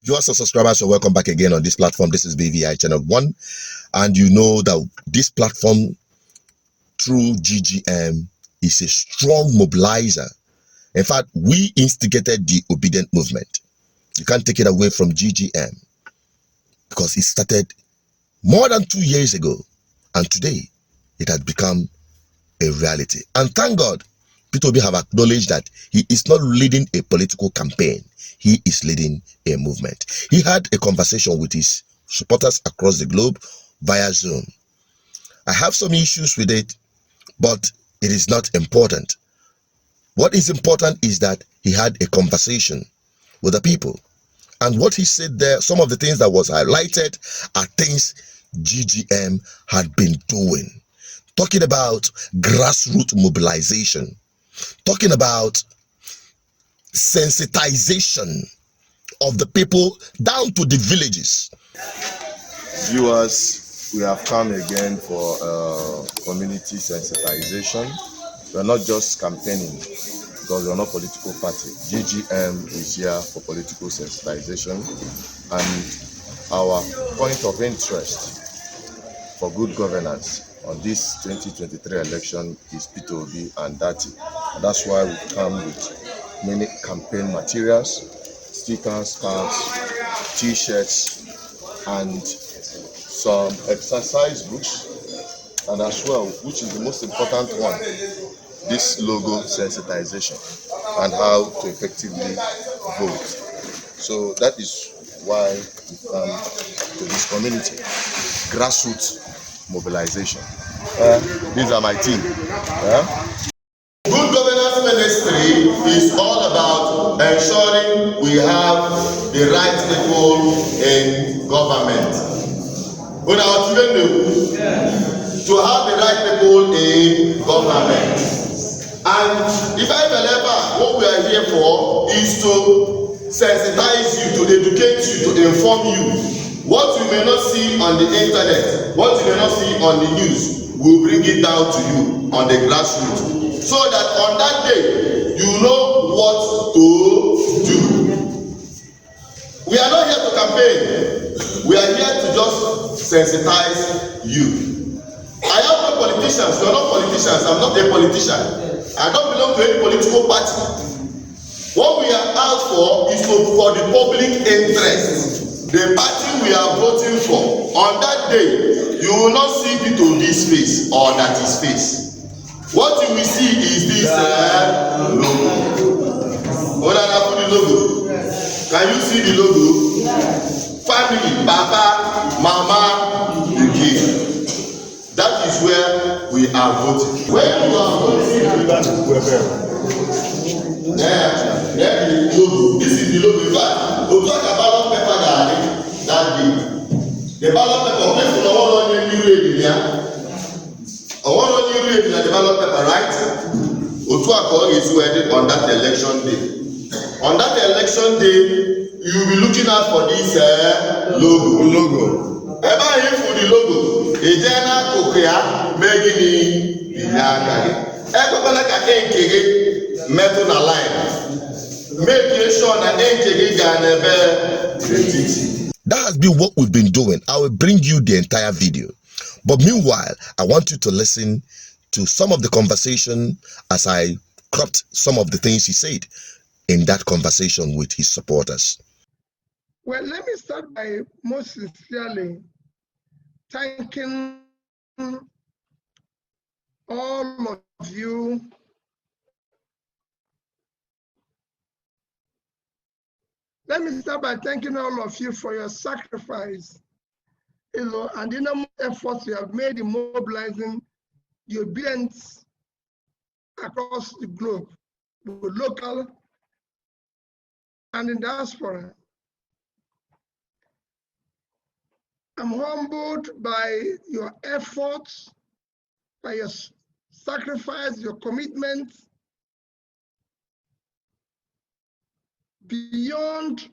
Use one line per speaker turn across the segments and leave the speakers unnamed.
Viewers and subscribers, so welcome back again on this platform. This is BVI Channel 1, and you know that this platform through GGM is a strong mobilizer. In fact, we instigated the obedient movement. You can't take it away from GGM because it started more than 2 years ago, and today it has become a reality. And thank God, Peter Obi have acknowledged that he is not leading a political campaign. He is leading a movement. He had a conversation with his supporters across the globe via Zoom. I have some issues with it, but it is not important. What is important is that he had a conversation with the people. And what he said there, some of the things that was highlighted are things GGM had been doing. Talking about grassroots mobilization. Talking about sensitization of the people down to the villages.
Viewers, we have come again for community sensitization. We are not just campaigning because we are not a political party. GGM is here for political sensitization, and our point of interest for good governance on this 2023 election is Peter Obi and Dati. And that's why we come with many campaign materials, stickers, cards, t-shirts, and some exercise books, and as well, which is the most important one, this logo sensitization and how to effectively vote. So that is why we come to this community, grassroots mobilization. These are my team. Good governance ministry is all about ensuring we have the right people in government. To have the right people in government. And if I remember, what we are here for is to sensitize you, to educate you, to inform you. What you may not see on the internet, what you may not see on the news, we'll bring it down to you on the grassroots. So that on that day, you know what to do. We are not here to campaign. We are here to just sensitize you. I have no politicians. You are not politicians. I'm not a politician. I don't belong to any political party. What we are out for is for the public interest. The party we are voting for, on that day, you will not see Peter Obi's face or that his face. What you will see is this logo. What are the logo? Can you see the logo? Yes. Family, Papa, Mama, the kid. That is where we are voting. Where you are voting, there is the logo. This is the logo. In fact, we'll talk about paper that day. The ballot paper, people don't want to read it. I want to read the ballot paper, right? Otuako is wedded on that election day. On that election day, you will be looking out for this logo. Ever here for the logo? Ejena kokea megini binyagari. Ekopela ka enkege metal na line. Make sure na enkege ga nebe retiti.
That has been what we've been doing. I will bring you the entire video. But meanwhile, I want you to listen to some of the conversation as I cropped some of the things he said in that conversation with his supporters.
Well, let me start by most sincerely thanking all of you Let me start by thanking all of you for your sacrifice, and the enormous efforts you have made in mobilizing the obedience across the globe, both local and in diaspora. I'm humbled by your efforts, by your sacrifice, your commitment, beyond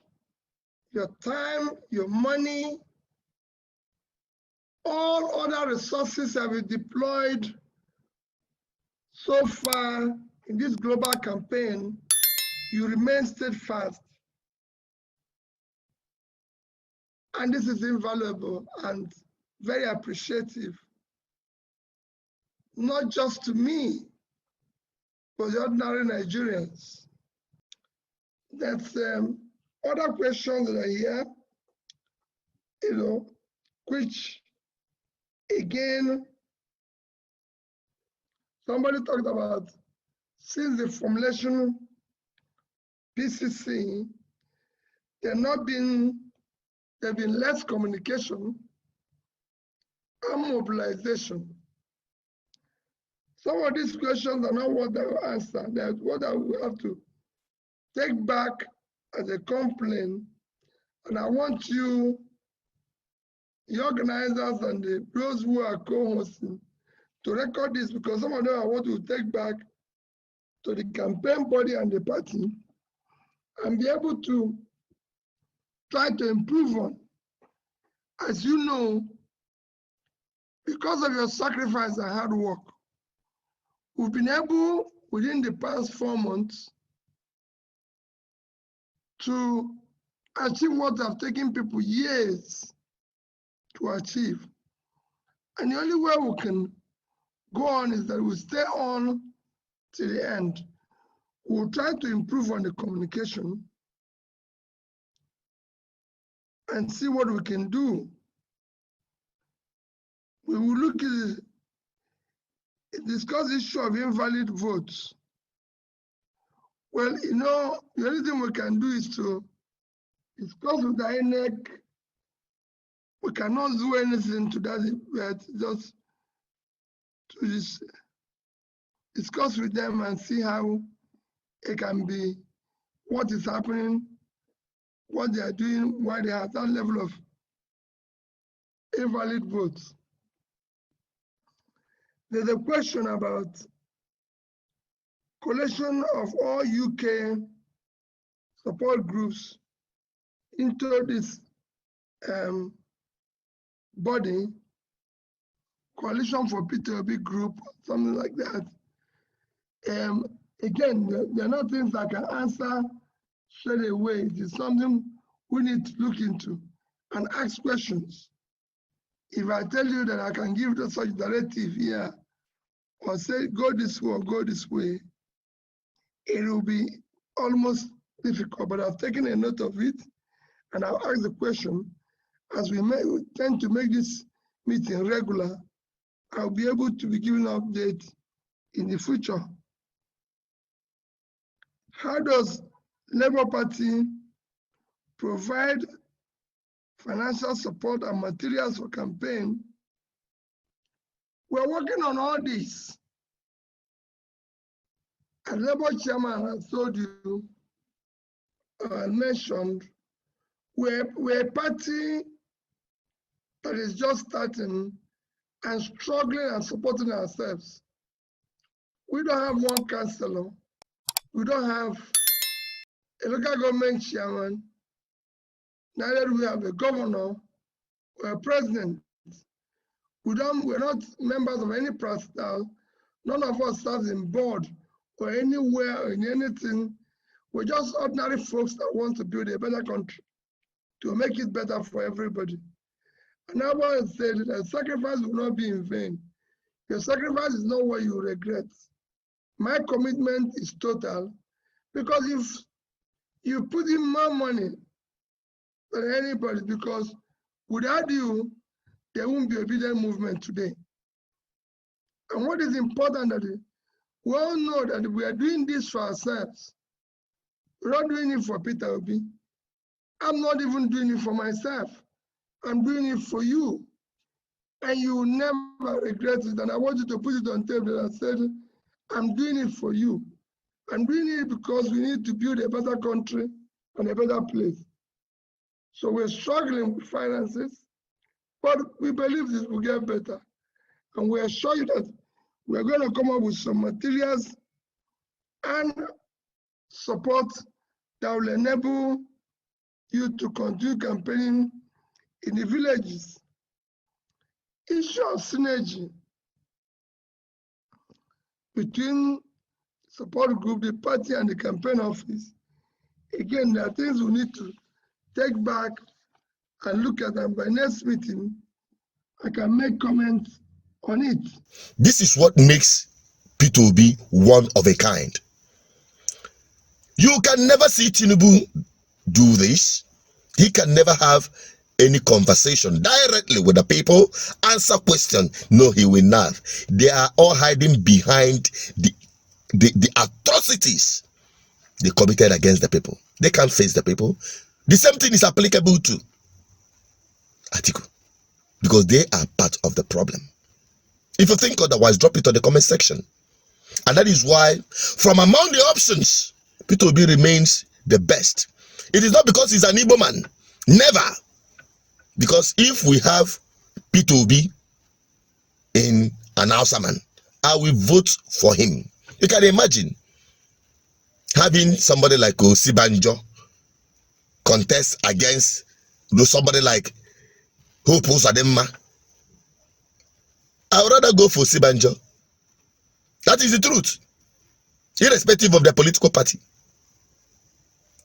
your time, your money, all other resources have been deployed so far in this global campaign. You remain steadfast. And this is invaluable and very appreciative, not just to me, but the ordinary Nigerians. That's other questions that are here, which again, somebody talked about since the formulation PCC, there's been less communication and mobilization. Some of these questions are not what I will answer. That's what I will have to take back as a complaint. And I want you, the organizers and those who are co-hosting, to record this, because some of them I want to take back to the campaign body and the party and be able to try to improve on. As you know, because of your sacrifice and hard work, we've been able, within the past 4 months, to achieve what have taken people years to achieve. And the only way we can go on is that we stay on till the end. We'll try to improve on the communication and see what we can do. We will look at discuss the issue of invalid votes. Well, the only thing we can do is to discuss with the INEC. We cannot do anything to that, but just to discuss with them and see how it can be, what is happening, what they are doing, why they have that level of invalid votes. There's a question about collation of all UK support groups into this body, Coalition for P2B group, something like that. Again, there are not things I can answer straight away. It is something we need to look into and ask questions. If I tell you that I can give such directive here, or say go this way or go this way, it will be almost difficult, but I've taken a note of it and I'll ask the question. As we tend to make this meeting regular, I'll be able to be giving an update in the future. How does Labour Party provide financial support and materials for campaign? We're working on all this. As Labour chairman has told you, mentioned, we're a party that is just starting and struggling and supporting ourselves. We don't have one councillor. We don't have a local government chairman. Neither do we have a governor or a president. We're not members of any pastel. None of us serves in board or anywhere or in anything. We're just ordinary folks that want to build a better country, to make it better for everybody. And I want to say that sacrifice will not be in vain. Your sacrifice is not what you regret. My commitment is total, because if you put in more money than anybody, because without you, there won't be a obedient movement today. And what is important that we all know that we are doing this for ourselves. We're not doing it for Peter Obi. I'm not even doing it for myself. I'm doing it for you. And you will never regret it. And I want you to put it on table and say, I'm doing it for you. I'm doing it because we need to build a better country and a better place. So we're struggling with finances, but we believe this will get better. And we assure you that we're going to come up with some materials and support that will enable you to continue campaigning in the villages. Issue of synergy between support group, the party, and the campaign office. Again, there are things we need to take back and look at them. By next meeting, I can make comments on it.
This is what makes P2B one of a kind. You can never see Tinubu do this. He can never have any conversation directly with the people, answer question. No, he will not. They are all hiding behind the atrocities they committed against the people. They can't face the people. The same thing is applicable to Atiku, because they are part of the problem. If you think otherwise, drop it on the comment section. And that is why, from among the options, P2B remains the best. It is not because he's an Igbo man. Never. Because if we have P2B in an Hausa man, I will vote for him. You can imagine having somebody like Osibanjo contest against somebody like Hope Uzodinma. I would rather go for Osibanjo. That is the truth, irrespective of their political party.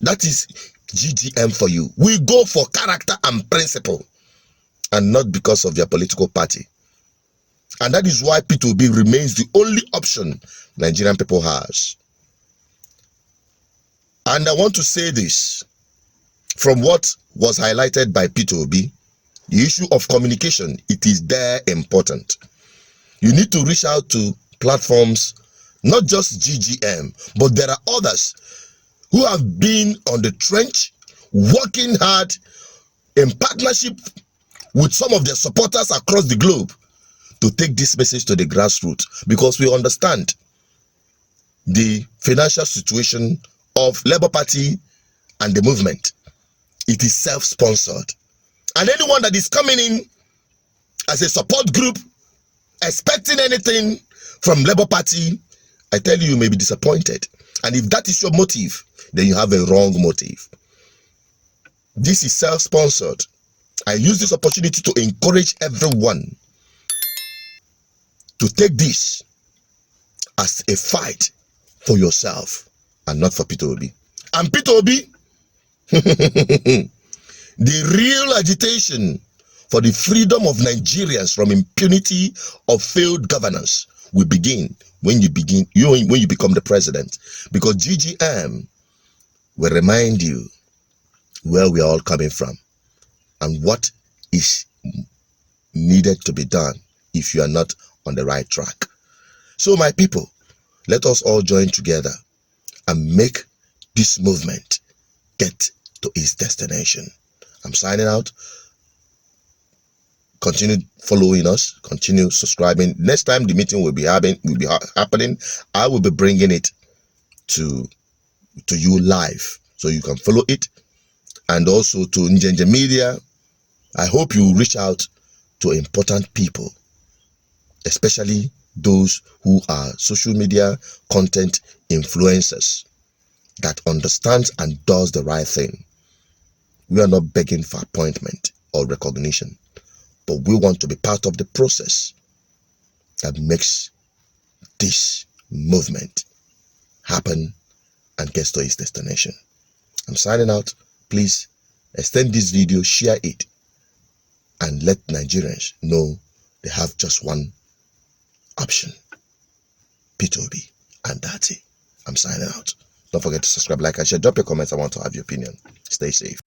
That is GGM for you. We go for character and principle, and not because of their political party. And that is why P2B remains the only option Nigerian people has. And I want to say this, from what was highlighted by P2B, the issue of communication, it is there important. You need to reach out to platforms, not just GGM, but there are others who have been on the trench, working hard in partnership with some of their supporters across the globe to take this message to the grassroots, because we understand the financial situation of Labour Party and the movement. It is self-sponsored. And anyone that is coming in as a support group expecting anything from Labour Party, I tell you, you may be disappointed. And if that is your motive, then you have a wrong motive. This is self-sponsored. I use this opportunity to encourage everyone to take this as a fight for yourself and not for P2B. And P2B, the real agitation for the freedom of Nigerians from impunity of failed governance will begin when you become the president, because GGM will remind you where we are all coming from and what is needed to be done if you are not on the right track. So my people, let us all join together and make this movement get to its destination. I'm signing out. Continue following us, continue subscribing. Next time the meeting will be happening, I will be bringing it to you live, so you can follow it. And also to Njenje Media, I hope you reach out to important people, especially those who are social media content influencers that understands and does the right thing. We are not begging for appointment or recognition, but we want to be part of the process that makes this movement happen and gets to its destination. I'm signing out. Please extend this video, share it, and let Nigerians know they have just one option, P2B, and that's it. I'm signing out. Don't forget to subscribe, like, and share. Drop your comments. I want to have your opinion. Stay safe.